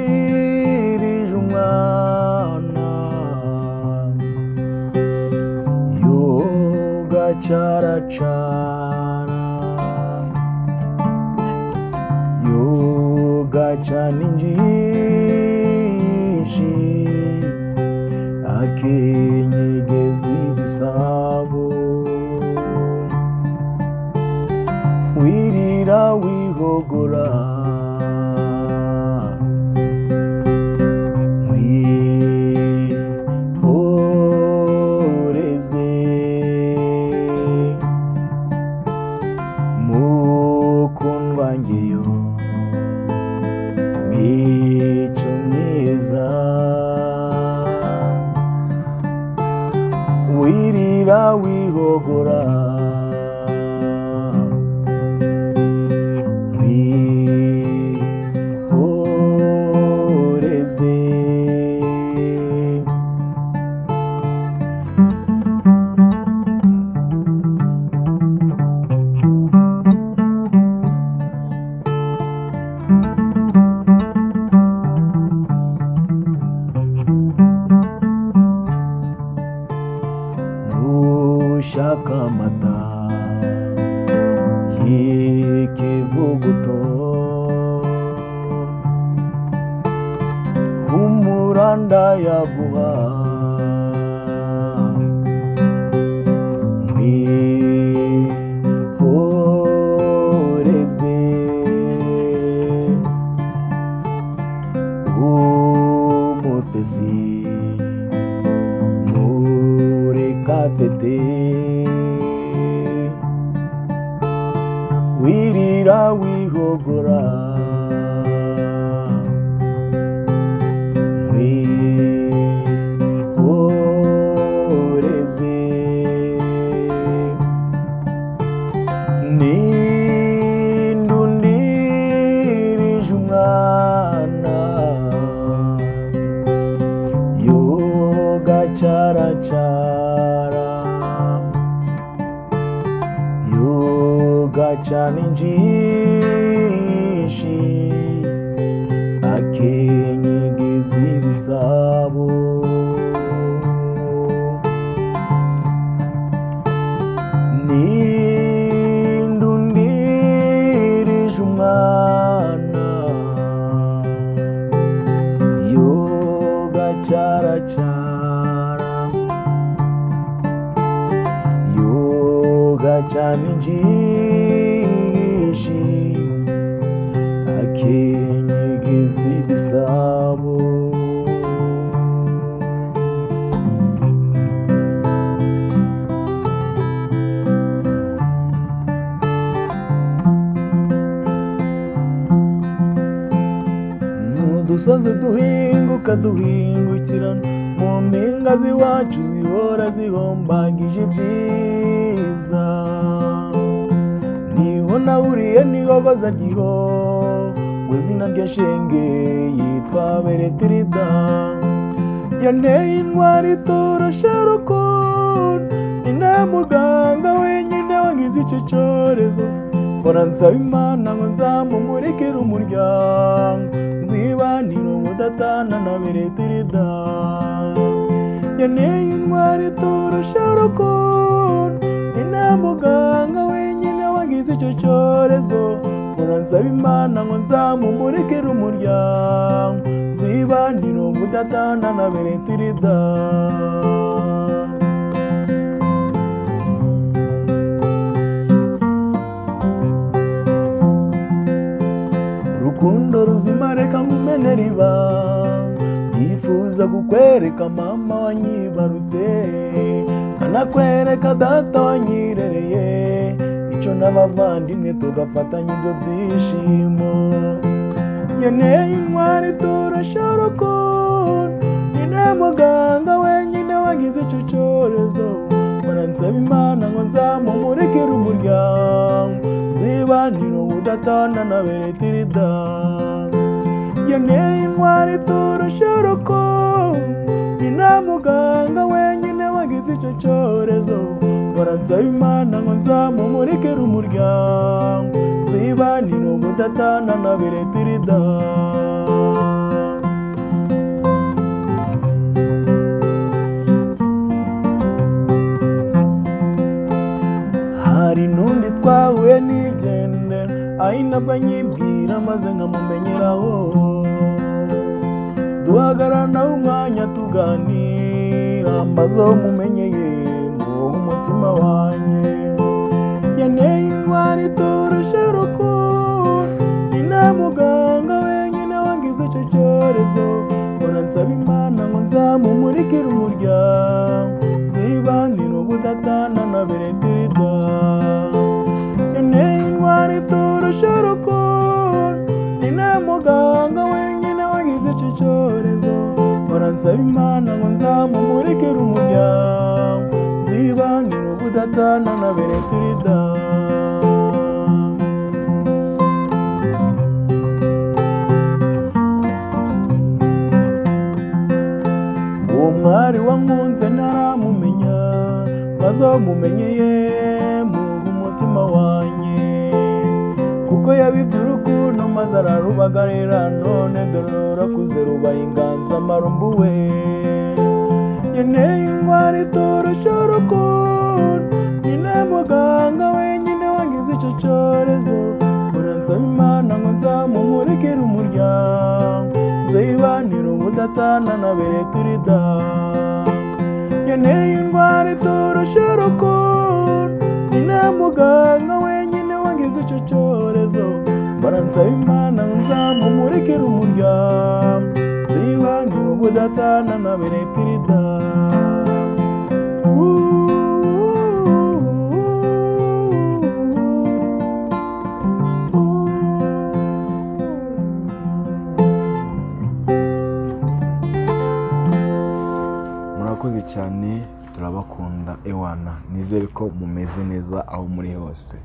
nindundirije umwana yoga caracara yoga cana injishi akenyegeza ibisabo wirira wihogora wihoreze mukundwa ngeyo mico myiza wirira wihogora wihoreze nushaka amata y'ikivuguto umuranda yaguha mwihoreze umutesi murekatete wirira wihogora wihoreze nindundirije umwana yoga caracara yoga cana injishi akenyegeza ibisabo nindundirije umwana yoga caracara yoga cana injishi akenyegeza ibisabo nudusozi duhinguka duhingukirana mu mpinga z'iwacu zihora zihombagije ibyiza niho nahuriye n'ihogoza ryiho w'izina rya shenge yitwa Beretirida yanteye intwari itoroshe rukundo ni na muganga wenyine wagize icyo cyorezo mpora nsaba Imana ngo nzamumurikire umuryango nzibanire ubudatana na Beretirida yanteye intwari itoroshe rukundo ni na muganga wenyine wagize icyo cyorezo mpora nsaba Imana ngo nzamumurikire umuryango nzibanire ubudatana na Beretirida rukundo ruzima reka nkumenera ibanga yifuza kukwereka mama wanyibarutse kanakwereka data wanyirereye icyo n'abavandimwe tugafatanya ibyo byishimo yanteye intwari itoroshe rukundo ni na muganga wenyine wagize icyo cyorezo mpora nsaba Imana ngo nzamumurikire umuryango nzibanire ubudatana na Beretirida yanteye intwari itoroshe rukundo ni na muganga wenyine wagize icyo cyorezo mpora nsaba Imana ngo nzamumurikire umuryango nzibanire ubudatana na beretirida. Hari n'undi twahuye nigende ayinabwo anyibwira maze nkamumenyeraho, duhagarana umwanya tuganira maze mumenyeye mu mutima wanjye. Yanteye indwara itoroshe urukundo, ni na muganga wenyine wangize icyo cyorezo. Mbona nsaba Imana ngo nzamumurikire umuryango, nzibanire ubudatana na beretirida. Yanteye indwara itoroshe urukundo, ni na muganga wenyine wangize icyo cyorezo. Mbona nsaba Imana ngo nzamumurikire umuryango, nzibanire ubudatana na beretirida. Uwo mwari wankunze ntaramumenya, maze mumenyeye mu mutima wanjye, kuko yabibye urukundo maze ararubagarira. None dore rurakuze rubaye inganzamarumbu we. Yanteye indwara itoroshe urukundo, ni na muganga wenyine wangize icyo cyorezo. Mbona nsaba Imana ngo nzamumurikire umuryango, nzibanire ubudatana na beretirida. Yanteye indwara itoroshe urukundo, ni na muganga wenyine wangize icyo cyorezo. Mbona nsaba Imana ngo nzamumurikire umuryango, nzibanire ubudatana na beretirida. Murakoze cyane, turabakunda ewana, nizere ko mumeze neza aho muri hose.